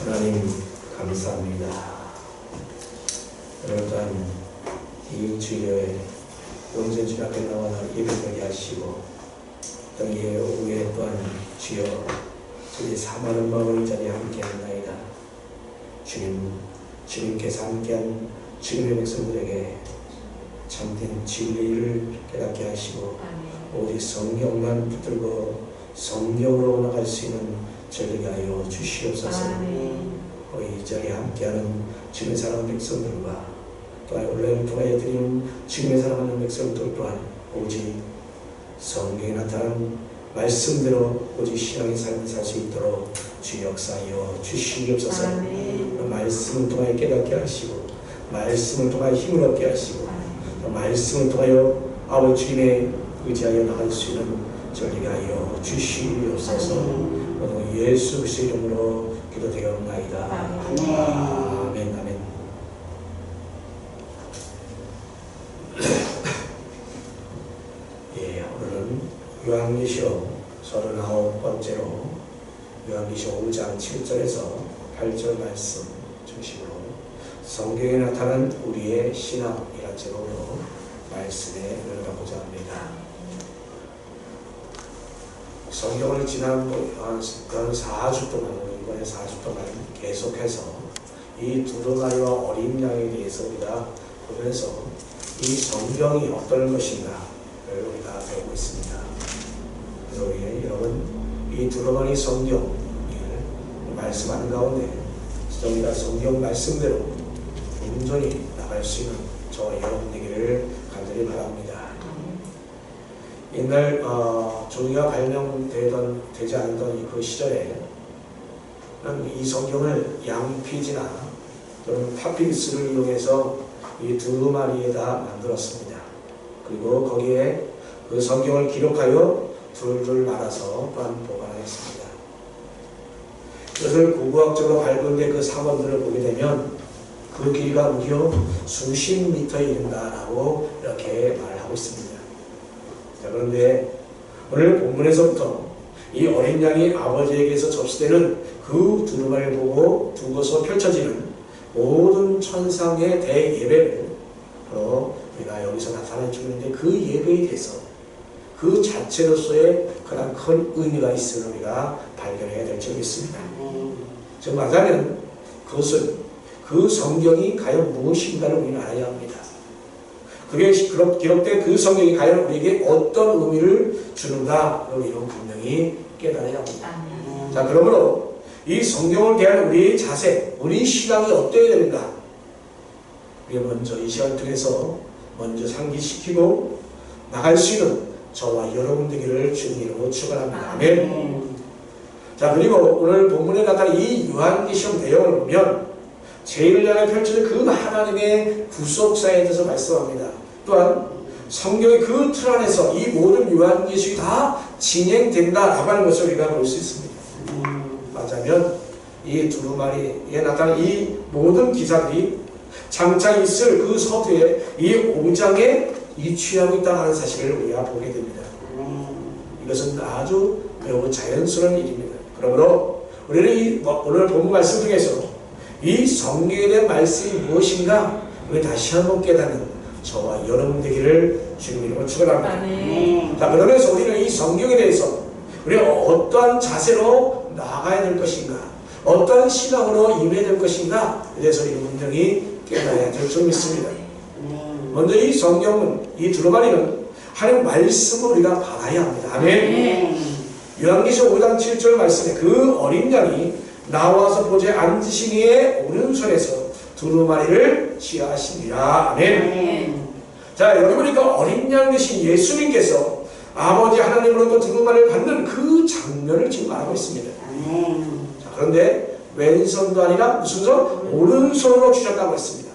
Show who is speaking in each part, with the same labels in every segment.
Speaker 1: 하나님 감사합니다. 오늘 또한 이 주일에 영전 주 앞에 나와 예배드리게 하시고 또 이 오후에 또한 주여 저희 사모하는 마음을 이 자리에 함께하나이다. 주님께서 함께한 주님의 백성들에게 참된 진리를 깨닫게 하시고 오직 성경만 붙들고 성경으로 나갈 수 있는 저희에게 하여 주시옵소서. 이 자리에 함께하는 주님의 사랑하는 백성들과 또한 온라인을 통하여 드리는 주님의 사랑하는 백성들 또한 오직 성경에 나타난 말씀대로 오직 신앙의 삶을 살 수 있도록 주 역사하여 주시옵소서. 말씀을 통하여 깨닫게 하시고 말씀을 통하여 힘을 얻게 하시고 말씀을 통하여 아버지 주님의 의지하여 나갈 수 있는 저희에게 하여 주시옵소서. 예수 그리스도의 이름으로 기도되옵나이다. 아멘. 아멘. 예, 오늘은 요한계시록 39번째로 요한계시록 5장 7절에서 8절 말씀 중심으로 성경에 나타난 우리의 신앙이라는 제목으로 말씀에 들어가고자 합니다. 성경을 지난 4주 동안, 이번에 4주 동안 계속해서 이 두루마리와 어린 양에 대해서 우리가 보면서 이 성경이 어떤 것인가를 우리가 배우고 있습니다. 그래서 우리 여러분 이 두루마리 성경을 말씀하는 가운데 우리가 성경 말씀대로 온전히 나갈 수 있는 저와 여러분 되기를 간절히 바랍니다. 옛날 종이가 발명되지 않던 그 시절에 이 성경을 양피지나 또는 파피루스를 이용해서 이 두루마리에다 만들었습니다. 그리고 거기에 그 성경을 기록하여 둘둘 말아서 또한 보관하였습니다. 이것을 고고학적으로 발굴된 그 사본들을 보게 되면 그 길이가 무려 수십 미터에 이른다라고 이렇게 말하고 있습니다. 자, 그런데 오늘 본문에서부터 이 어린 양이 아버지에게서 접수되는 그 두루마리를 보고 두고서 펼쳐지는 모든 천상의 대예배를 바로 우리가 여기서 나타내주고 있는데 그 예배에 대해서 그 자체로서의 그런 큰 의미가 있음을 우리가 발견해야 될 점이 있습니다. 즉 말하자면 그것은 그 성경이 과연 무엇인가를 우리는 알아야 합니다. 그게 기록된 그 성경이 과연 우리에게 어떤 의미를 주는가를 우리는 분명히 깨달아야 합니다. 자, 그러므로 이 성경을 대한 우리의 자세, 우리 신앙이 어떠해야 되는가? 우리가 먼저 이 시간 통해서 먼저 상기시키고 나갈 수 있는 저와 여러분 되기를 주님으로 축원합니다. 아멘. 자, 그리고 오늘 본문에 나타난 이 요한계시록 내용을 보면 제1을 향해 펼쳐진 그 하나님의 구속사에 대해서 말씀합니다. 또한 성경의 그 틀 안에서 이 모든 요한계시록이 다 진행된다라고 하는 것을 우리가 볼 수 있습니다. 맞자면 이 두루마리에 나타난 이 모든 기사들이 장차 있을 그 서두에 이 5장에 이취하고 있다는 사실을 우리가 보게 됩니다. 이것은 아주 매우 자연스러운 일입니다. 그러므로 우리는 오늘 본문 말씀 중에서 이 성경에 대한 말씀이 무엇인가 우리 다시 한번 깨닫는 저와 여러분 되기를 주님 이름으로 축원합니다. 자, 그러면서 우리는 이 성경에 대해서 우리가 어떠한 자세로 나아가야 될 것인가, 어떠한 신앙으로 임해야 될 것인가에 대해서 우리는 분명히 깨달아야 될 점이 있습니다. 먼저 이 성경은, 이 두루마리는 하나님 말씀을 우리가 받아야 합니다. 아멘. 요한계시록 5장 7절 말씀에 그 어린 양이 나와서 보좌에 앉으신 이의 오른손에서 두루마리를 취하시니라. 아멘. 자, 여기 보니까 어린 양 되신 예수님께서 아버지 하나님으로부터 두루마리를 받는 그 장면을 지금 말하고 있습니다. 자, 그런데 왼손도 아니라 무슨 손? 오른손으로 주셨다고 했습니다.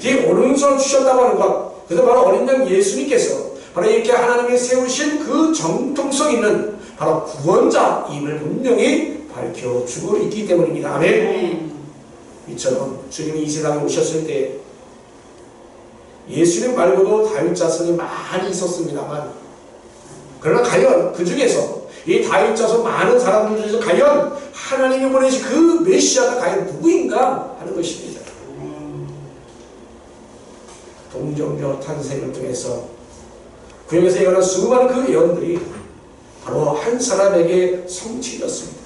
Speaker 1: 이 오른손으로 주셨다고 하는 것, 그래서 바로 어린 양 예수님께서 바로 이렇게 하나님이 세우신 그 정통성 있는 바로 구원자임을 분명히 밝혀주고 있기 때문입니다. 아멘. 이처럼 주님이 이 세상에 오셨을 때 예수님 말고도 다윗 자손이 많이 있었습니다만, 그러나 과연 그 중에서 이 다윗 자손 많은 사람들 중에서 과연 하나님이 보내신 그 메시아가 과연 누구인가 하는 것입니다. 동정녀 탄생을 통해서 구약에서 예언한 수많은 그 예언들이 바로 한 사람에게 성취되었습니다.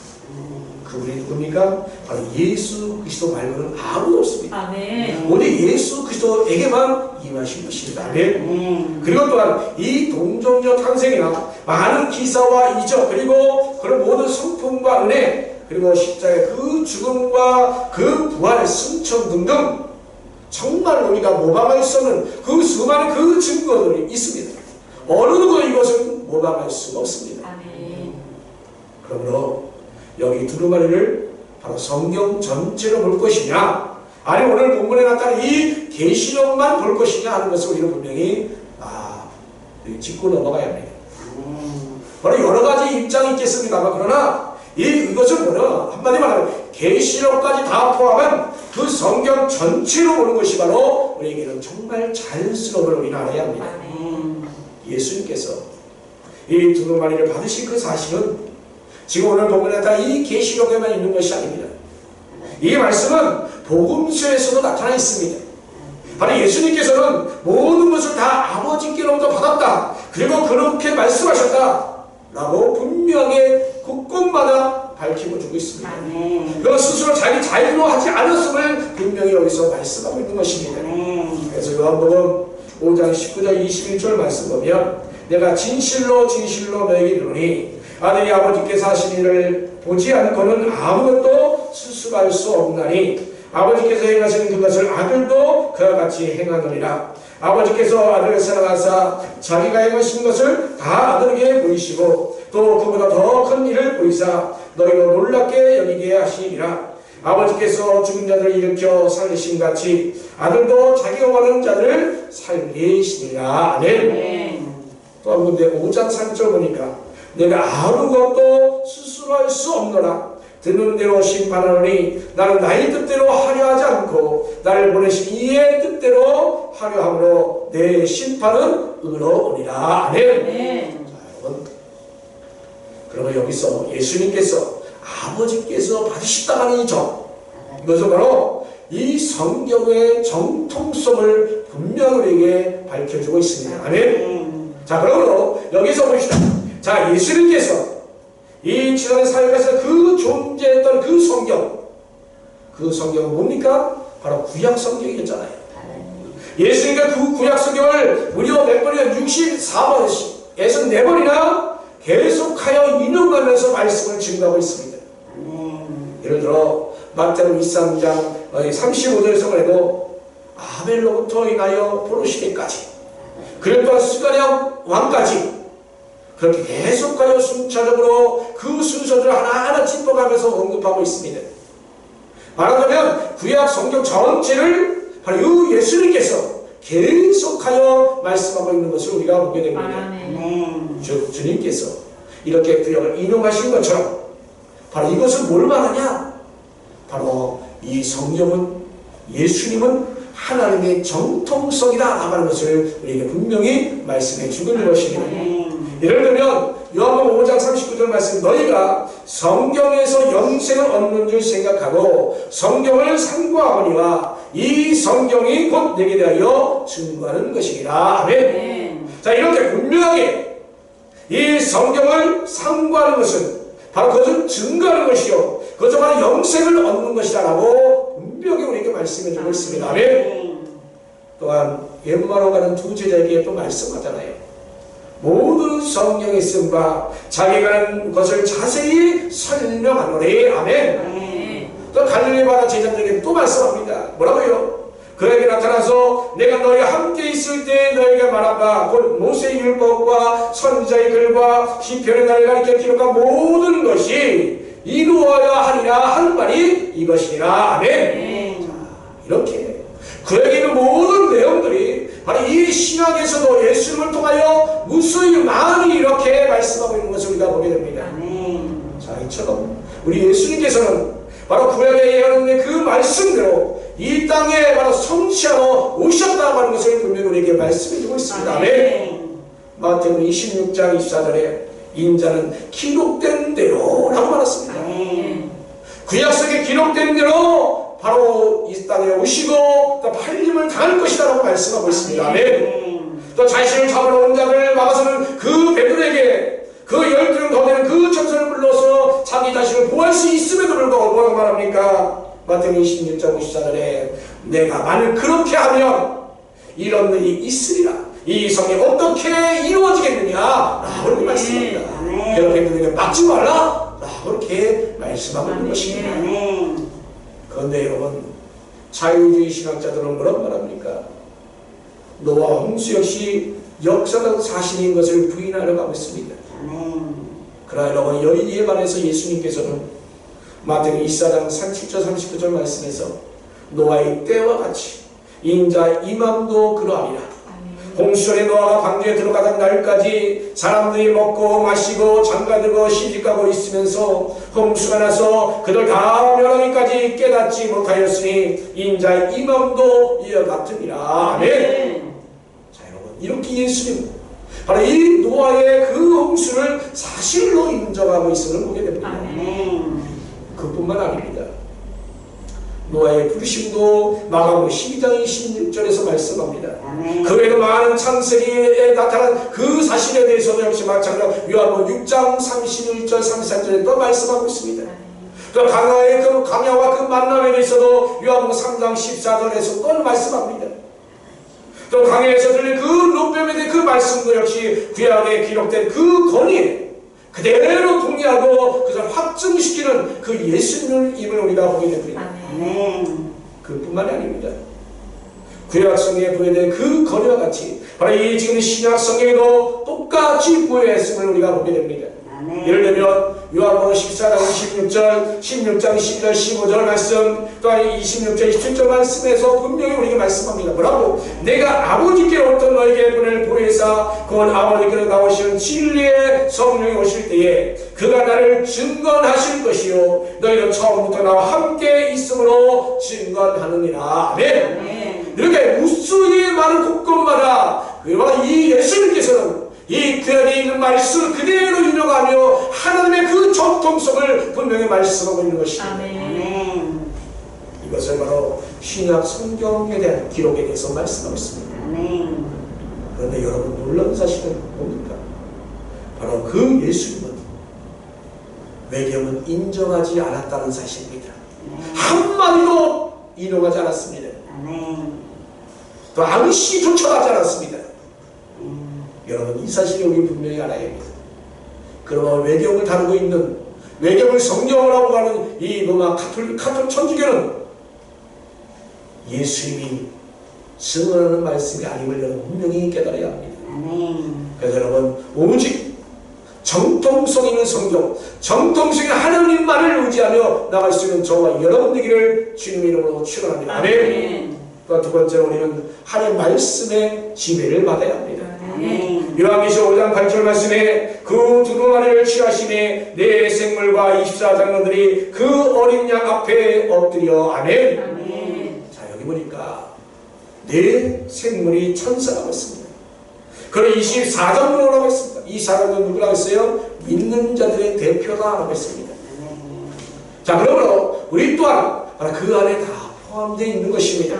Speaker 1: 그분이 누굽니까? 바로 예수 그리스도 말고는 아무도 없습니다.
Speaker 2: 아멘.
Speaker 1: 오직 예수 그리스도에게만 임하신 것입니다. 아멘. 그리고 또한 이 동정녀 탄생이나 많은 기사와 이적 그리고 그런 모든 성품과 은혜 그리고 십자가의 그 죽음과 그 부활의 승천 등등 정말 우리가 모방할 수 없는 그 수많은 그 증거들이 있습니다. 어느 누구도 이것은 모방할 수가 없습니다.
Speaker 2: 아멘.
Speaker 1: 그러므로 여기 두루마리를 바로 성경 전체로 볼 것이냐 아니면 오늘 본문에 나타난 이 계시록만 볼 것이냐 하는 것을 우리는 분명히 짚고 넘어가야 합니다. 바로 여러 가지 입장이 있겠습니다만 그러나 이것은 뭐냐 한마디로 말하면 계시록까지 다 포함한 그 성경 전체로 보는 것이 바로 우리에게는 정말 자연스러운 걸 우리는 알아야 합니다. 예수님께서 이 두루마리를 받으신 그 사실은 지금 오늘 본문에 나타난 이 계시록에만 있는 것이 아닙니다. 이 말씀은 복음서에서도 나타나 있습니다. 바로 예수님께서는 모든 것을 다 아버지께로부터 받았다. 그리고 그렇게 말씀하셨다. 라고 분명하게 곳곳마다 밝히고 주고 있습니다. 그 스스로 자기 자유로 하지 않았음을 분명히 여기서 말씀하고 있는 것입니다. 그래서 요한복음 5장 19절 21절 말씀 보면 내가 진실로 진실로 너에게 이르노니 아들이 아버지께서 하신 일을 보지 않고는 아무것도 스스로 할 수 없나니 아버지께서 행하시는 그것을 아들도 그와 같이 행하느니라. 아버지께서 아들을 사랑하사 자기가 행하신 것을 다 아들에게 보이시고 또 그보다 더 큰 일을 보이사 너희로 놀랍게 여기게 하시니라. 아버지께서 죽은 자들을 일으켜 살리신 같이 아들도 자기가 원하는 자들을 살리시니라. 아멘. 또 한 군데 5장 3절 보니까 내가 아무것도 스스로 할 수 없노라. 듣는 대로 심판하노니 나는 나의 뜻대로 하려 하지 않고 나를 보내신 이의 뜻대로 하려 함으로 내 심판은 의로우니라. 아멘. 자, 여러분, 그러면 여기서 예수님께서 아버지께서 받으셨다는 이 점, 이것은 바로 이 성경의 정통성을 분명히 우리에게 밝혀주고 있습니다. 아멘. 자, 그러므로 여기서 봅시다. 자, 예수님께서 이 지상의 사역에서 그 존재했던 그 성경은 뭡니까? 바로 구약 성경이었잖아요. 예수님과 그 구약 성경을 무려 몇 번이나 64번에서 4번이나 계속하여 인용하면서 말씀을 증거하고 있습니다. 예를 들어 마태복음 23장 35절에서 그래도 아벨로부터 인하여 보르시데까지 그리고 또한 스가랴 왕까지 그렇게 계속하여 순차적으로 그 순서들을 하나하나 짚어가면서 언급하고 있습니다. 말하자면 구약 성경 전체를 바로 이 예수님께서 계속하여 말씀하고 있는 것을 우리가 보게 됩니다. 즉 주님께서 이렇게 구약을 인용하신 것처럼 바로 이것은 뭘 말하냐? 바로 이 성경은 예수님은 하나님의 정통성이다 하는 것을 우리에게 분명히 말씀해 주는 것입니다. 예를 들면 요한복음 5장 39절 말씀 너희가 성경에서 영생을 얻는 줄 생각하고 성경을 상고하거니와 이 성경이 곧 내게 대하여 증거하는 것이니라. 아멘. 자, 이렇게 분명하게 이 성경을 상고하는 것은 바로 그것을 증거하는 것이요 그것은 바로 영생을 얻는 것이다 라고 분명히 우리에게 말씀해 주고 있습니다. 아멘. 또한 엠마오 가는 두 제자에게 또 말씀하잖아요. 모든 성경에 쓴 바 자기가 하는 것을 자세히 설명하노니. 아멘. 또 갈릴리 바다 제자들에게 또 말씀합니다. 뭐라고요? 그에게 나타나서 내가 너희와 함께 있을 때 너희가 말한 바 곧 모세의 율법과 선지자의 글과 시편의 날을 가리켜 기록한 모든 것이 이루어야 하리라 하는 말이 이것이니라. 아멘. 자, 이렇게 그에게 있는 모든 내용들이 바로 이 신약에서도 예수님을 통하여 무수히 많이 이렇게 말씀하고 있는 것을 우리가 보게 됩니다. 자, 이처럼 우리 예수님께서는 바로 구약에 예언된 그 말씀대로 이 땅에 바로 성취하러 오셨다고 하는 것을 분명히 우리에게 말씀해 주고 있습니다. 아멘. 마태복음 26장 24절에 인자는 기록된 대로 라고 말했습니다. 구약성에 기록된 대로 바로 이 땅에 오시고 또 팔림을 당할 것이다라고 말씀하고 있습니다. 아멘. 또 자신을 잡으러 온 자들을 막아서는 그 베드로에게 그 12명 더 되는 그 천사를 불러서 자기 자신을 보호할 수 있음에도 불구하고 뭐라고 말합니까? 마태복음 26장 54절에 내가 만일 그렇게 하면 이런 일이 있으리라. 이 성이 어떻게 이루어지겠느냐? 라고 그렇게 말씀합니다. 그렇게 그에게 막지 말라. 라고 그렇게 말씀하고 있는 것입니다. 그런데 여러분, 자유주의 신학자들은 뭐라고 말합니까? 노아 홍수 역시 역사적 사실인 것을 부인하려고 하고 있습니다. 그러나 여러분, 여기에 관해서 예수님께서는 마태복음 24장 37절 39절 말씀에서 노아의 때와 같이 인자 임함도 그러하리라. 홍수전에 노아가 방주에 들어가던 날까지 사람들이 먹고 마시고 장가들고 시집가고 있으면서 홍수가 나서 그들 다 멸하기까지 깨닫지 못하였으니 인자 임함도 이와 같으니라. 아멘. 자, 여러분, 이렇게 예수님 바로 이 노아의 그 홍수를 사실로 인정하고 있음을 보게 됩니다.
Speaker 2: 아멘.
Speaker 1: 그뿐만 아닙니다. 노아의 부르심도 마가복음 12장 26절에서 말씀합니다.
Speaker 2: 아멘.
Speaker 1: 그 외에도 많은 창세기에 나타난 그 사실에 대해서도 역시 마찬가지로 요한복음 6장 31절 33절에 또 말씀하고 있습니다. 또 강야의 그 강야와 그 만남에 대해서도 요한복음 3장 14절에서 또 말씀합니다. 또 강야에서 들린 그 롯뱀에 대한 그 말씀도 역시 구약에 기록된 그 권위 그대로 동의하고 그것을 확증시키는 그 예수님을 우리가 보게 됩니다.
Speaker 2: 아멘.
Speaker 1: 그뿐만이 아닙니다. 구약성경에 부여된 그 권위와 같이 바로 이 지금 신약성경에도 똑같이 부여했음을 우리가 보게 됩니다.
Speaker 2: 아멘.
Speaker 1: 예를 들면 요한복음 14장 16절, 16장 12절, 15절 말씀, 또한 26절, 27절 말씀에서 분명히 우리에게 말씀합니다. 뭐라고? 내가 아버지께로부터 너에게 보낼 보혜사 곧 아버지께로 나오시는 진리의 성령이 오실 때에 그가 나를 증언하실 것이요 너희도 처음부터 나와 함께 있음으로 증언하느니라. 아멘. 이렇게 무수히 많은 곳곳마다 이 예수님께서는 이 구약에 있는 말씀 그대로 인용하며 하나님의 그 정통성을 분명히 말씀하고 있는 것입니다.
Speaker 2: 아멘.
Speaker 1: 이것을 바로 신약 성경에 대한 기록에 대해서 말씀하고 있습니다.
Speaker 2: 아멘.
Speaker 1: 그런데 여러분 놀라운 사실은 뭡니까? 바로 그 예수님은 외경은 인정하지 않았다는 사실입니다. 한마디도 인용하지 않았습니다.
Speaker 2: 아멘.
Speaker 1: 또 암시 조차하지 않았습니다. 여러분 이 사실을 우리 분명히 알아야 합니다. 그러면 외경을 다루고 있는 외경을 성경이라고 하는 이 로마 카톨릭 천주교는 예수님이 증언하는 말씀이 아님을 여러분 분명히 깨달아야 합니다.
Speaker 2: 아멘.
Speaker 1: 그래서 여러분 오직 정통성 있는 성경, 정통성 있는 하나님만을 의지하며 나갈 수 있는 저와 여러분 되기를 주님의 이름으로 축원합니다. 아멘. 또 두 번째로 우리는 하나님 말씀의 지배를 받아야 합니다. 요한계시록 5장 8절 말씀에 그 두루마리를 취하시니 내 생물과 24장로들이 그 어린 양 앞에 엎드려 아멘.
Speaker 2: 아멘.
Speaker 1: 자 여기 보니까 내 생물이 천사라고 했습니다. 그리고 24장로라고 했습니다. 이 사람은 누구라고 했어요? 믿는 자들의 대표다라고 했습니다. 자 그러므로 우리 또한 그 안에 다 포함되어 있는 것입니다.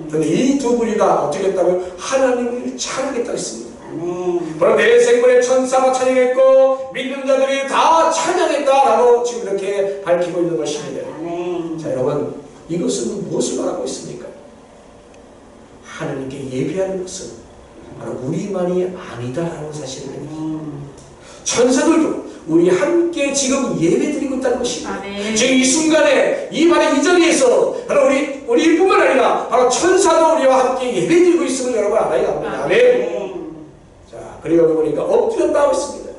Speaker 1: 그런데 이 두 부류가 어떻게 했다고요? 하나님을 찬양했다고 했습니다. 바로 내 생물의 천사가 찬양했고 믿는 자들이 다 찬양했다라고 지금 이렇게 밝히고 있는 것입니다. 자 여러분 이것은 무엇을 말하고 있습니까? 하나님께 예배하는 것은 바로 우리만이 아니다라는 사실입니다. 천사들도 우리 함께 지금 예배드리고 있다는 것입니다. 지금 이 순간에 이 자리에서 바로 우리뿐만 아니라 바로 천사도 우리와 함께 예배드리고 있음을 여러분 알아야 합니다. 아멘. 자 그리고 여기 보니까 엎드렸다고 했습니다.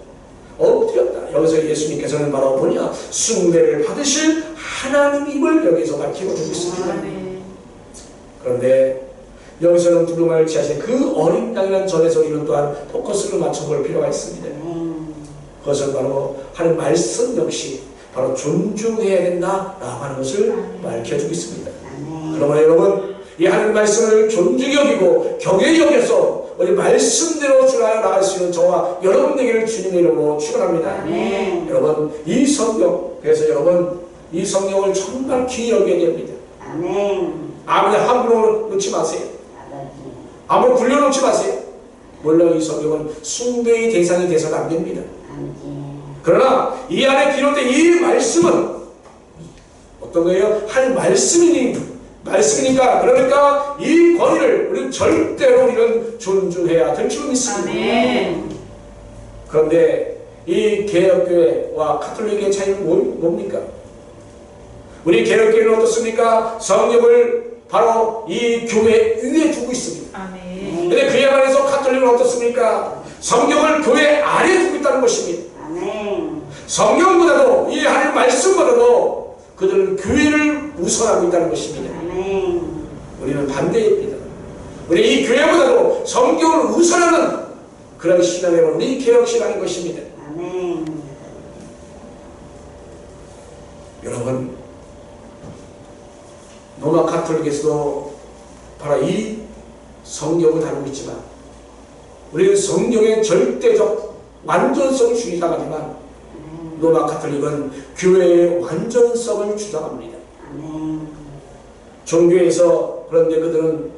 Speaker 1: 엎드렸다. 여기서 예수님께서는 바로 뭐냐? 숭배를 받으실 하나님임을 여기서 밝히고 있습니다. 그런데 여기서는 두루마리를 취하신 그 어린 양이라는 전에서 우리는 또한 포커스를 맞춰볼 필요가 있습니다. 그것은 바로 하나님 말씀 역시 바로 존중해야 된다라고 하는 것을 밝혀주고 있습니다. 그러므로 여러분 이 하나님 말씀을 존중히 여기고 경외히 여겨서 우리 말씀대로 주하여 나갈 수 있는 저와 여러분 되기를 주님의 이름으로 축원합니다. 여러분 이 성경 그래서 여러분 이 성경을 정말 귀히 여겨야 됩니다.
Speaker 2: 아멘.
Speaker 1: 아무리 함부로 놓지 마세요.
Speaker 2: 아버지.
Speaker 1: 아무리 굴려놓지 마세요. 물론 이 성경은 숭배의 대상이 돼서는 안 됩니다.
Speaker 2: 아버지.
Speaker 1: 그러나 이 안에 기록된 이 말씀은 어떤 거예요? 한 말씀이니까 그러니까 이 권위를 우리는 절대로 우리는 존중해야 될 줄 믿습니다.
Speaker 2: 아멘.
Speaker 1: 그런데 이 개혁교회와 가톨릭의 차이는 뭡니까? 우리 개혁교회는 어떻습니까? 성경을 바로 이 교회 위에 두고 있습니다.
Speaker 2: 아멘.
Speaker 1: 근데 그에 반해서 가톨릭은 어떻습니까? 성경을 교회 아래에 두고 있다는 것입니다.
Speaker 2: 아멘.
Speaker 1: 성경보다도 이 하나님 말씀보다도 그들은 교회를 우선하고 있다는 것입니다.
Speaker 2: 아멘.
Speaker 1: 우리는 반대입니다. 우리 이 교회보다도 성경을 우선하는 그런 신앙이 우리 개혁신앙인 것입니다.
Speaker 2: 아멘.
Speaker 1: 여러분, 로마 가톨릭에서도 바로 이 성경을 다루고 있지만 우리는 성경의 절대적 완전성을 주장하지만 로마 가톨릭은 교회의 완전성을 주장합니다.
Speaker 2: 아멘.
Speaker 1: 종교에서 그런데 그들은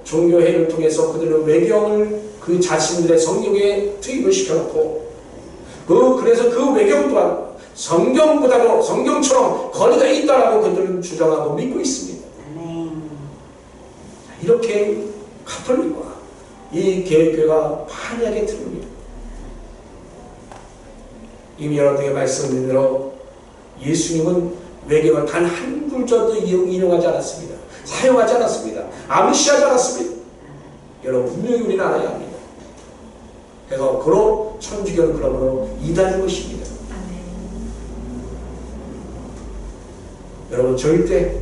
Speaker 1: 종교회를 통해서 그들은 외경을 그 자신들의 성경에 투입을 시켜놓고 그래서 그 외경 또한 성경보다도 성경처럼 권위가 있다라고 그들은 주장하고 믿고 있습니다.
Speaker 2: 아멘.
Speaker 1: 이렇게 가톨릭과 이 개혁교회가 판이하게 틀립니다. 이미 여러분에게 말씀드린 대로 예수님은 외경을 단 한 글자도 인용하지 않았습니다. 사용하지 않았습니다. 암시하지 않았습니다. 여러분 분명히 우리는 알아야 합니다. 그래서 그로 천주교는 그러므로 이단인 것입니다. 여러분 절대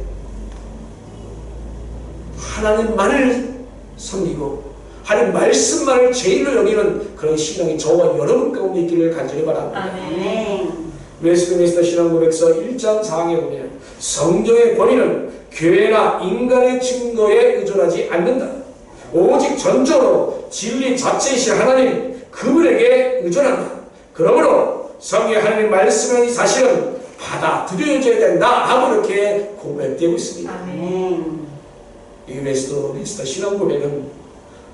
Speaker 1: 하나님만을 섬기고 하나님 말씀만을 제일로 여기는 그런 신앙이 저와 여러분 가운데 있기를 간절히 바랍니다.
Speaker 2: 아멘.
Speaker 1: 웨스트민스터 신앙고백서 1장 4항에 보면 성경의 권위는 교회나 인간의 증거에 의존하지 않는다. 오직 전적으로 진리 자체이신 하나님 그분에게 의존한다. 그러므로 성경의 하나님 말씀의 사실은 받아들여져야 된다 하고 이렇게 고백되고 있습니다.
Speaker 2: 아멘.
Speaker 1: 이 웨스트민스터 신앙고백은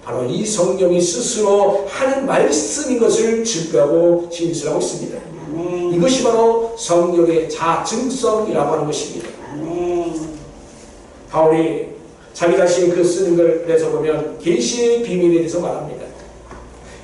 Speaker 1: 바로 이 성경이 스스로 하는 말씀인 것을 증거하고 진술하고 있습니다.
Speaker 2: 아멘.
Speaker 1: 이것이 바로 성경의 자증성이라고 하는 것입니다.
Speaker 2: 아멘.
Speaker 1: 바울이 자기 자신이 그 쓰는 걸 그래서 보면 계시의 비밀에 대해서 말합니다.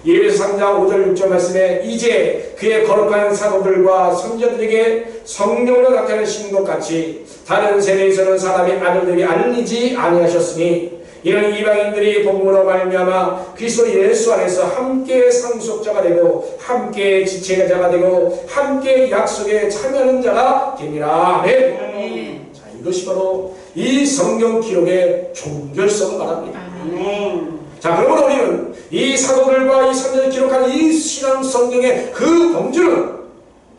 Speaker 1: 예배서 3장 5절 6절 말씀에 이제 그의 거룩한 사도들과 선자들에게 성령으로 나타내신 것 같이 다른 세대에서는 사람의 아들들이 알리지 아니하셨으니 이는 이방인들이 복음으로 말미암아 그리스도 예수 안에서 함께 상속자가 되고 함께 지체자가 되고 함께 약속에 참여하는 자가 됩니다. 아멘.
Speaker 2: 아멘.
Speaker 1: 자, 이것이 바로 이 성경 기록의 종결성을 말합니다.
Speaker 2: 아멘.
Speaker 1: 자, 그러므로 우리는 이 사도들과 이 선자들이 기록한 이 신앙 성경의 그 범주는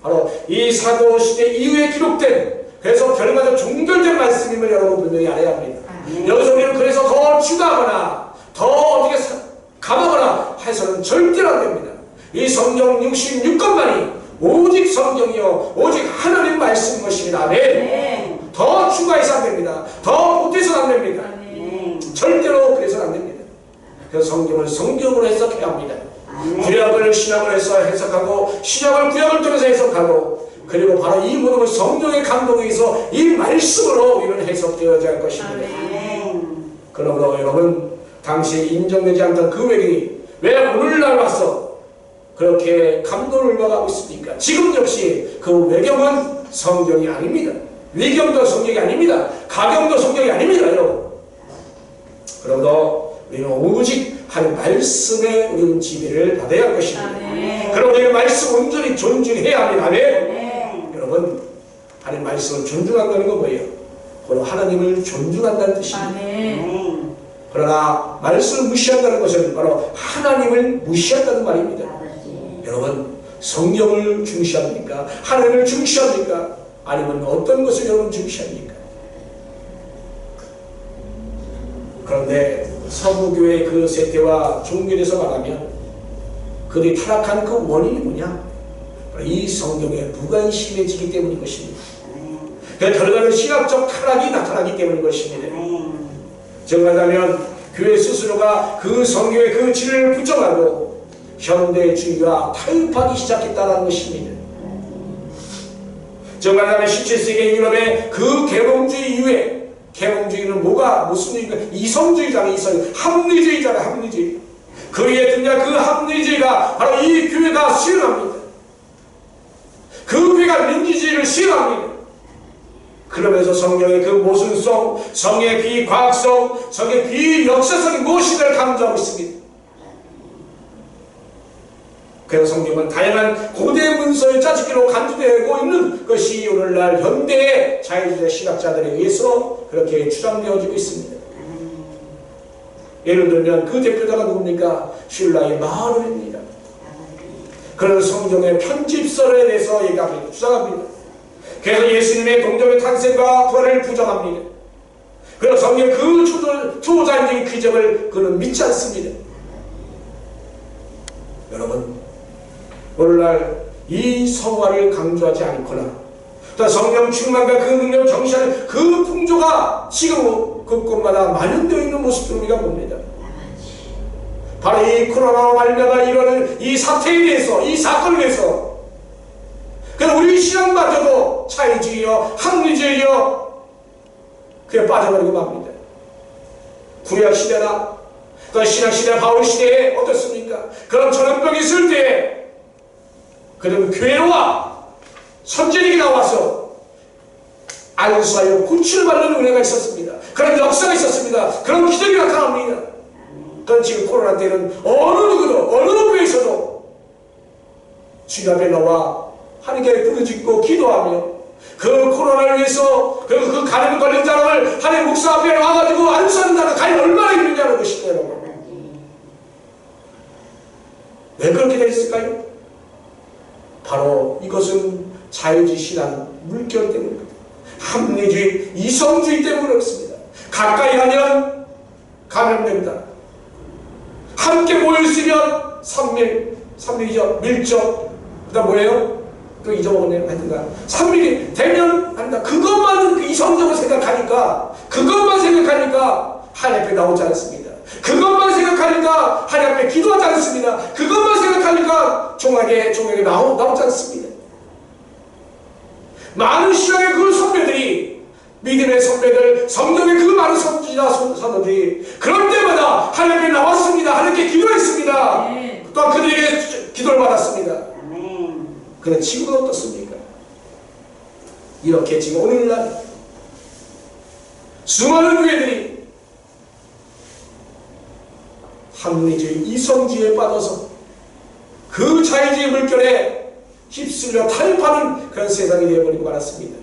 Speaker 1: 바로 이 사도 시대 이후에 기록된 그래서 결과적 종결된 말씀임을 여러분 분명히 알아야 합니다. 여기서 우리는 그래서 더 추가하거나 더 어떻게 감하거나 해서는 절대로 안 됩니다. 이 성경 66권만이 오직 성경이요 오직 하나님 말씀인 것입니다. 아멘. 더 추가해서 안 됩니다. 더 보태서는 안 됩니다. 절대로 그래서는 안 됩니다. 그래서 성경을 성경으로 해석해야 합니다. 구약을 신약으로 해서 해석하고 신약을 구약을 통해서 해석하고 그리고 바로 이 모든 걸 성령의 감동에 의해서 이 말씀으로 우리는 해석되어야 할 것입니다. 그러므로 여러분 당시에 인정되지 않던 그 외경이 왜 오늘날 와서 그렇게 감동을 받아가고 있습니까? 지금 역시 그 외경은 성경이 아닙니다. 위경도 성경이 아닙니다. 가경도 성경이 아닙니다. 여러분. 그러므로 우리는 오직 하나님 말씀에 우리는 지배를 받아야 할 것입니다. 그럼 우리는 말씀 온전히 존중해야 합니다. 여러분 하나님 말씀을 존중한다는 건 뭐예요? 바로 하나님을 존중한다는 뜻입니다. 그러나 말씀을 무시한다는 것은 바로 하나님을 무시한다는 말입니다. 여러분 성경을 중시합니까? 하나님을 중시합니까? 아니면 어떤 것을 여러분 중시합니까? 그런데 서구교회의 그 세태와 종교에서 말하면 그들이 타락한 그 원인이 뭐냐? 이 성경에 무관심해지기 때문인 것입니다. 그 결과는 신학적 타락이 나타나기 때문인 것입니다. 정말하면 교회 스스로가 그 성경의 그 진리를 부정하고 현대주의와 타협하기 시작했다는 것입니다. 정말하면 17세기 유럽의 그 계몽주의 이후에, 계몽주의는 무슨 주의가? 이성주의잖아요. 합리주의잖아요. 합리주의. 그 위에 등장 그 합리주의가 바로 이 교회가 수행합니다. 그 교회가 민주주의를 수행합니다. 그러면서 성경의 그 모순성, 성경의 비과학성, 성경의 비역사성이 무엇인가를 강조하고 있습니다. 그래서 성경은 다양한 고대 문서의 짜집기로 간주되고 있는 것이 오늘날 현대의 자유주의 신학자들에 의해서 그렇게 주장되어지고 있습니다. 예를 들면 그 대표자가 누굽니까? 슐라의 마르입니다. 그런 성경의 편집설에 대해서 얘기합니다. 주장합니다. 그래서 예수님의 동정의 탄생과 부활을 부정합니다. 그래서 성경 그 초자연적인 기적을 그는 믿지 않습니다. 여러분, 오늘날 이 성화를 강조하지 않거나 또 성령 충만과 그 능력을 정시하는 그 풍조가 지금 곳곳마다 만연되어 있는 모습을 우리가 봅니다. 바로 이 코로나와 말미암아 이러는 이 사태에 대해서, 이 사건에 대해서 그래서 우리 신앙마저도 차이주의여 합리주의여 그에 빠져버리고 맙니다. 구약 시대나 또 신약 시대 바울 시대에 어떻습니까? 그런 전염병이 있을 때 그런 교회와 선지자들이 나와서 안수하여 고치를 받는 은혜가 있었습니다. 그런 역사가 있었습니다. 그런 기적이 나타납니다. 그건 지금 코로나 때는 어느 누구도 어느 교회에서도 주님 앞에 나와 하나님께 부르짖고 기도하며 그 코로나를 위해서 그 감염 걸린 사람을 하나님 목사 앞에 와가지고 안수하는 자가 과연 얼마나 있느냐는 것입니다. 여러분. 왜 그렇게 됐을까요? 바로 이것은 자유주의 신앙 물결 때문입니다. 합리주의, 이성주의 때문에 그렇습니다. 가까이 하면 감염된다. 함께 모였으면 삼밀이죠. 밀접. 그 다음 뭐예요? 또 잊어먹었네요. 하여튼간 3밀이 되면 한다. 그것만 이성적으로 생각하니까 하나님 앞에 나오지 않습니다. 그것만 생각하니까 하나님 앞에 기도하지 않습니다. 그것만 생각하니까 종에게 나오지 않습니다. 많은 신앙의 그 선배들이, 믿음의 선배들, 성경의 그 많은 선지자 사도들이 그럴 때마다 하나님 앞에 나왔습니다. 하나님께 기도했습니다. 또한 그들에게 기도를 받았습니다. 그런데 지금은 어떻습니까? 이렇게 지금 오늘날 수많은 교회들이 합리주의, 이성주의에 빠져서 그 자유주의 물결에 휩쓸려 타협하는 그런 세상이 되어버리고 말았습니다.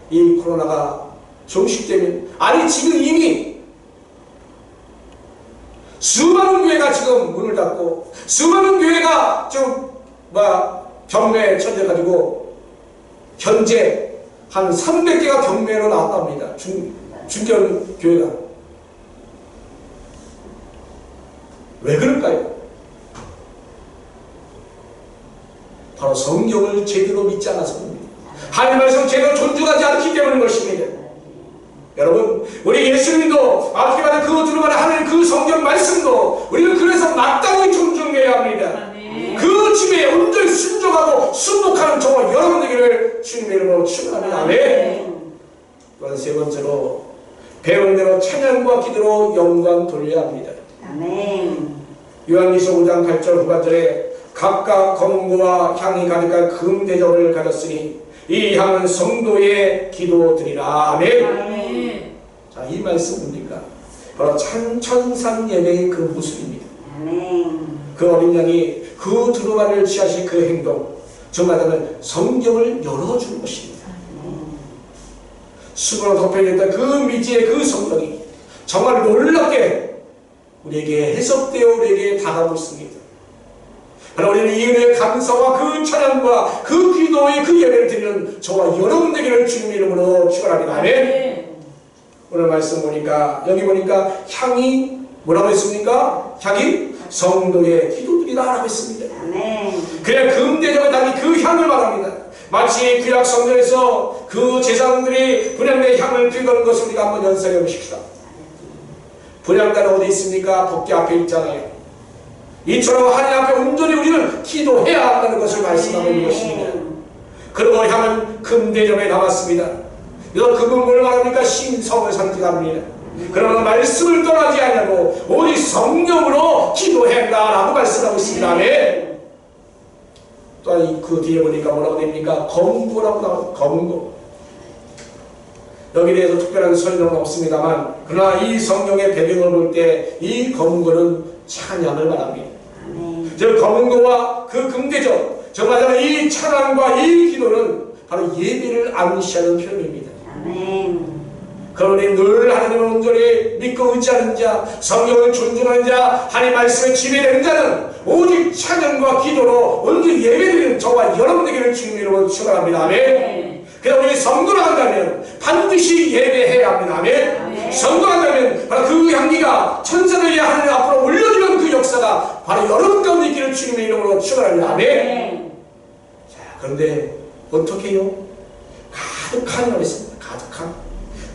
Speaker 1: 이 코로나가 종식되면, 아니 지금 이미 수많은 교회가 지금 문을 닫고 수많은 교회가 지금 경매에 처져가지고 현재 한 300개가 경매로 나왔답니다. 중견 교회가. 왜 그럴까요? 바로 성경을 제대로 믿지 않아서입니다. 하나님 말씀 제대로 존중하지 않기 때문인 것입니다. 여러분, 우리 예수님도 앞에 말한 그 들어가는 하나님 그 성경 말씀도 우리는 그래서 마땅히 존중해야 합니다. 그 집에 온전히 순종하고 순복하는 저와 여러분들에게 주님의 이름으로 축원합니다. 아멘. 또한 세 번째로 배운 대로 찬양과 기도로 영광 돌려야 합니다.
Speaker 2: 아멘.
Speaker 1: 요한계시록 5장 8절 후반절에 각각 검과 향이 가득한 금 대접을 가졌으니 이 향은 성도의 기도드리라. 아멘.
Speaker 2: 아멘.
Speaker 1: 자, 이 말씀 뭡니까? 바로 천상 예배의 그 모습입니다.
Speaker 2: 아멘.
Speaker 1: 그 어린 양이 그 두루마리를 취하신 그 행동, 정말하면 성경을 열어주는 것입니다. 수고로 덮여있던 그 미지의 그 성경이 정말 놀랍게 우리에게 해석되어 우리에게 다가오고 있습니다. 바로 우리는 이 은혜의 감사와 그 찬양과 그 기도의 그 예배를 드리는 저와 여러분들에게 주님의 이름으로 축원합니다. 아멘. 오늘 말씀 보니까 여기 보니까 향이 뭐라고 했습니까? 향이 성도의 기도들이다. 된다라고 했습니다.
Speaker 2: 아멘.
Speaker 1: 그냥 금대접을 달리 그 향을 말합니다. 마치 구약 성전에서 그 제사장들이 분향의 향을 피우는 것을 우리가 한번 연상해 보십시다. 분향단은 어디 있습니까? 법궤 앞에 있잖아요. 이처럼 하나님 앞에 온전히 우리는 기도해야 한다는 것을 말씀하고 있는 것입니다. 그리고 향은 금대접에 담았습니다. 그래서 금은 뭘 말합니까? 신성을 상징합니다. 그러나 말씀을 떠나지 않냐고 오직 성령으로 기도한다라고 말씀하고 있습니다. 네. 또한 그 뒤에 보니까 뭐라고 됩니까? 검고라고 나와요. 검고. 여기에 대해서 특별한 설명은 없습니다만 그러나 이 성경의 배경을 볼 때 이 검고는 찬양을 말합니다. 즉 검은고와 그 금대접, 저 말하자면 이 찬양과 이 기도는 바로 예배를 암시하는 표현입니다. 그러니 늘 하나님을 온전히 믿고 의지하는 자, 성경을 존중하는 자, 하나님 말씀에 지배되는 자는 오직 찬양과 기도로 온전히 예배드리는 저와 여러분에게를 주님의 이름으로 축원합니다. 아멘. 그래서 우리 성도를 한다면 반드시 예배해야 합니다. 아멘. 성도한다면 바로 그 향기가 천사들이 하나님 앞으로 올려주는 그 역사가 바로 여러분 가운데 있기를 주님의 이름으로 축원합니다. 아멘. 자, 그런데 어떻게 해요? 가득한이라고 했습니다.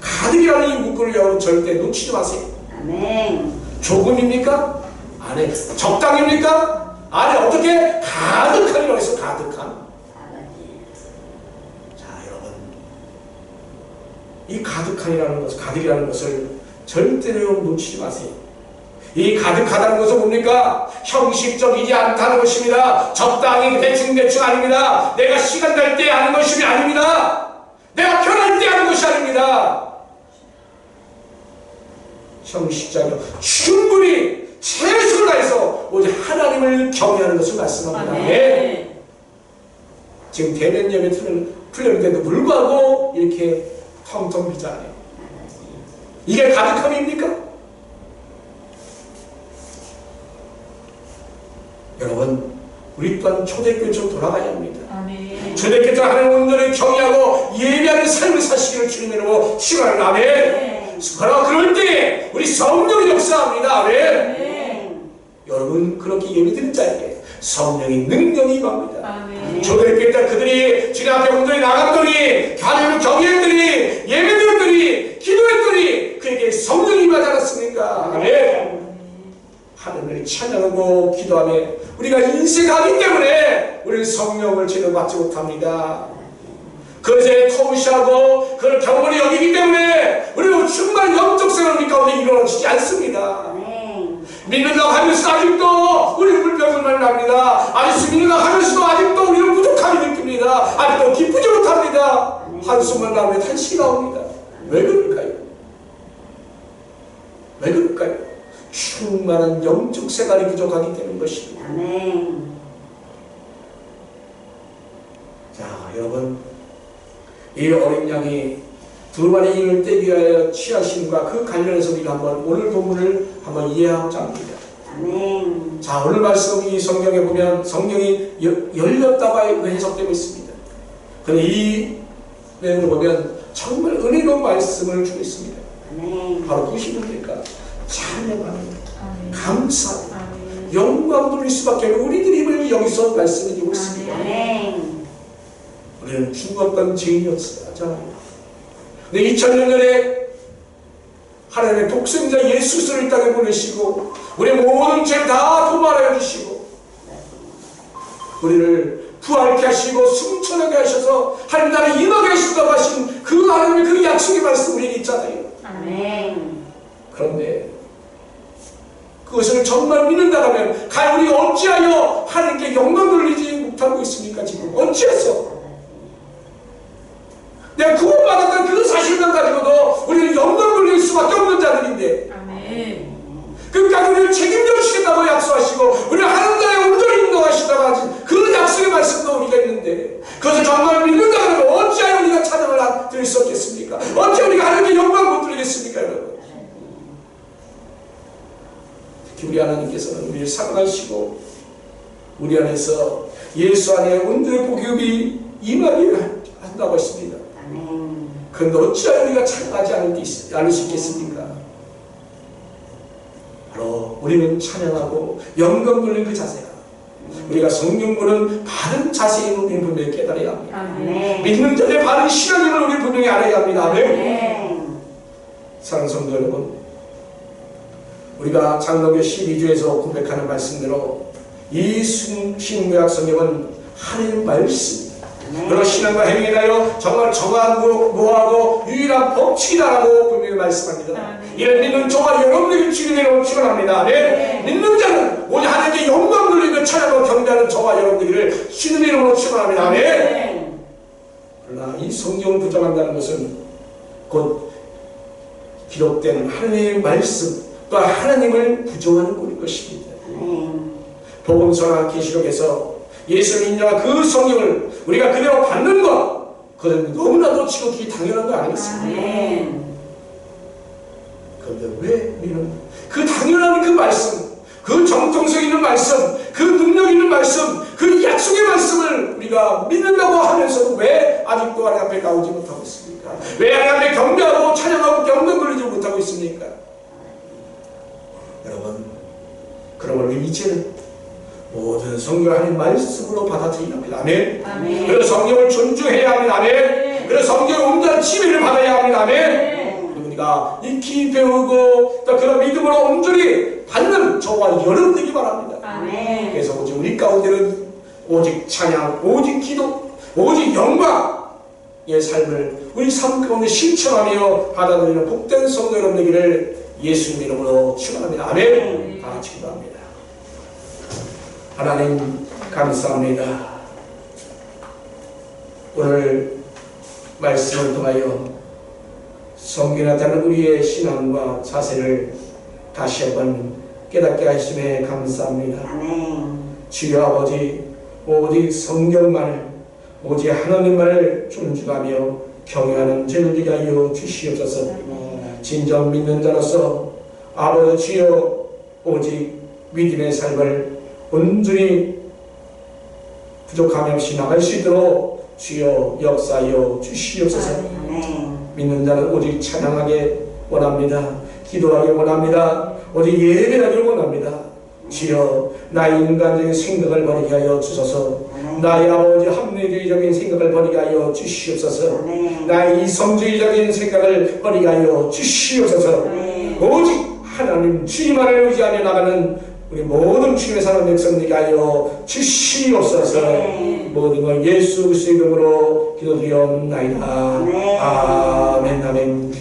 Speaker 1: 가득이라는 이 문구를 여러분 절대 놓치지 마세요.
Speaker 2: 아멘.
Speaker 1: 조금입니까? 아니. 적당입니까? 아니. 어떻게? 가득한이라고 했어요. 가득한. 이 가득이라는 것을 절대로 놓치지 마세요. 이 가득하다는 것은 뭡니까? 형식적이지 않다는 것입니다. 적당히 대충 아닙니다. 내가 시간 날 때 하는 것이 아닙니다. 내가 편할 때 하는 것이 아닙니다. 형식적으로 충분히 최선을 다해서 오직 하나님을 경외하는 것을 말씀합니다. 네. 지금 대면 예배 풀렸는데도 불구하고 이렇게 텅텅 비잖아요. 이게 가득함입니까? 여러분, 우리 또한 초대교회로 돌아가야 합니다. 초대교회로 하나님 온전히 경외하고 예배하는 삶을 사시기를 주님의 이름으로 축원하는 아멘. 바로 그럴 때 우리 성령이 역사합니다. 아멘. 여러분, 그렇게 예배드린 자에게 성령의 능력이 임합니다. 초대교회 때 그들이 주님 앞에 온전히 나갔더니 하나님을 경외했더니 예배드렸더니 기도했더니 그에게 성령이 임하지 않았습니까? 아멘. 하나님을 찬양하고 기도하며 우리가 인생하기 때문에 우리는 성령을 제대로 받지 못합니다. 그것에 터무시하고 그걸 경건히 여기기 때문에 우리는 충분한 영적 생활 우리 가운데 이루어지지 않습니다. 믿는다고 하면서 아직도 우리는 불평을 합니다. 아직도 믿는다고 하면서도 아직도 우리는 부족함이 느낍니다. 아직도 기쁘지 못합니다. 한숨만 나오면 탄식이 나옵니다. 왜 그럴까요? 왜 그럴까요? 충만한 영적 생활이 부족하기 때문인 것입니다.
Speaker 2: 아멘.
Speaker 1: 자, 여러분, 이 어린 양이 두루마리 인을 떼기 위하여 취하심과 그 관련해서 우리가 한번 오늘 본문을 한번 이해하고자 합니다.
Speaker 2: 아멘.
Speaker 1: 자, 오늘 말씀 이 성경에 보면 성경이 열렸다고 해석되고 있습니다. 그런데 이 내용을 보면 정말 은혜로운 말씀을 주고 있습니다.
Speaker 2: 아멘.
Speaker 1: 바로 무엇이 뭡니까? 찬양합니다. 감사합니다. 영광 돌릴 수밖에 없는 우리들의 힘을 여기서 말씀해 주고 있습니다.
Speaker 2: 아멘.
Speaker 1: 우리는 죽었던 죄인이었잖아요. 근데 2000년 전에 하나님의 독생자 예수를 이 땅에 보내시고 우리의 모든 죄를 다 도말하여 주시고 우리를 부활케 하시고 승천하게 하셔서 하나님 나라에 임하게 하신다고 하신 그 하나님의 그 약속의 말씀 우리에게 있잖아요.
Speaker 2: 아멘.
Speaker 1: 그런데 그것을 정말 믿는다 하면 과연 우리가 어찌하여 하나님께 영광 돌리지 못하고 있습니까? 지금 어찌해서 내가 구원받았던 그 사실만 가지고도 우리는 영광 돌릴 수밖에 없는 자들인데
Speaker 2: 아멘.
Speaker 1: 그러니까 우리를 책임져 주시겠다고 약속하시고 우리를 하는 자에 온전히 인도하시다고 하신 그 약속의 말씀도 우리가 있는데 그것을 정말 믿는다 하면 어찌하여 우리가 찬양을 드릴 수 없겠습니까? 어찌 우리가 하나님께 영광을 못 드리겠습니까? 여러분, 특히 우리 하나님께서는 우리를 사랑하시고 우리 안에서 예수 안에 온전히 복음이 임하게 한다고 했습니다. 그런데 어찌하여 우리가 찬양하지 않을 수 있겠습니까? 바로 우리는 찬양하고 영광 돌리는 그 자세가 우리가 성경문은 바른 자세임을 우리는 분명히 깨달아야 합니다.
Speaker 2: 아멘.
Speaker 1: 믿는 자의 바른 신앙임을 우리 분명히 알아야 합니다. 아멘.
Speaker 2: 아멘.
Speaker 1: 사랑하는 성도 여러분, 우리가 장로교 12주에서 고백하는 말씀대로 이 신구약 성경은 하나님의 말씀, 그리고 신앙과 행위에 대하여 정말 정하고 무하고 유일한 법칙이다라고 분명히 말씀합니다. 이를 믿는 저와 여러분에게 주님으로 축원합니다. 네. 믿는 자는 오직 하나님께 영광 돌리며 찬양하고 경배하는 저와 여러분들을 주님 이름으로 축원합니다. 네. 그러나 이 성경을 부정한다는 것은 곧 기록된 하나님의 말씀, 또 하나님을 부정하는 꼴일 것입니다. 복음서나 계시록에서 예수를 인정한 그 성경을 우리가 그대로 받는 것, 그것은 너무나도 지극히 당연한 거 아니겠습니까? 그런데 왜 우리는 그 당연한 그 말씀, 그 정통성 있는 말씀, 그 능력 있는 말씀, 그 약속의 말씀을 우리가 믿는다고 하면서도 왜 아직도 하나님 앞에 나오지 못하고 있습니까? 왜 하나님 앞에 경배하고 찬양하고 영광 돌리지 못하고 있습니까? 여러분, 그러므로 이제는 모든 성경을 하나님 말씀으로 받아들여야 합니다. 아멘.
Speaker 2: 아멘.
Speaker 1: 그래서 성경을 존중해야 합니다. 아멘. 그래서 성경의 온전한 지배를 받아야 합니다. 아멘. 그리고 우리가 익히 배우고 또 그런 믿음으로 온전히 받는 저와 여러분 되기 바랍니다.
Speaker 2: 아멘.
Speaker 1: 그래서 오직 우리 가운데는 오직 찬양, 오직 기도, 오직 영광의 삶을 우리 삶 가운데 실천하며 받아들이는 복된 성도 여러분 되기를 예수님 이름으로 축원합니다. 아멘. 다 같이 기도합니다. 하나님 감사합니다. 오늘 말씀을 통하여 성경에 나타나는 우리의 신앙과 자세를 다시 한번 깨닫게 하심에 감사합니다.
Speaker 2: 아멘.
Speaker 1: 주여 아버지, 오직 성경만을, 오직 하나님만을 존중하며 경외하는 저를 되게 하여 주시옵소서. 진정 믿는 자로서 아버지 주여 오직 믿음의 삶을 온전히 부족함이 없이 나갈 수 있도록 주여 역사하여 주시옵소서. 믿는 자는 오직 찬양하게 원합니다. 기도하게 원합니다. 오직 예배하기를 원합니다. 주여 나의 인간적인 생각을 버리게 하여 주소서. 나의 아버지 합리주의적인 생각을 버리게 하여 주시옵소서. 나의 이성주의적인 생각을 버리게 하여 주시옵소서. 오직 하나님 주님만을 의지하며 나가는 우리 모든 주님의 사랑 백성되게 하여 주시옵소서. 모든 걸 예수 그리스도의 이름으로 기도드리옵나이다. 아멘. 아멘.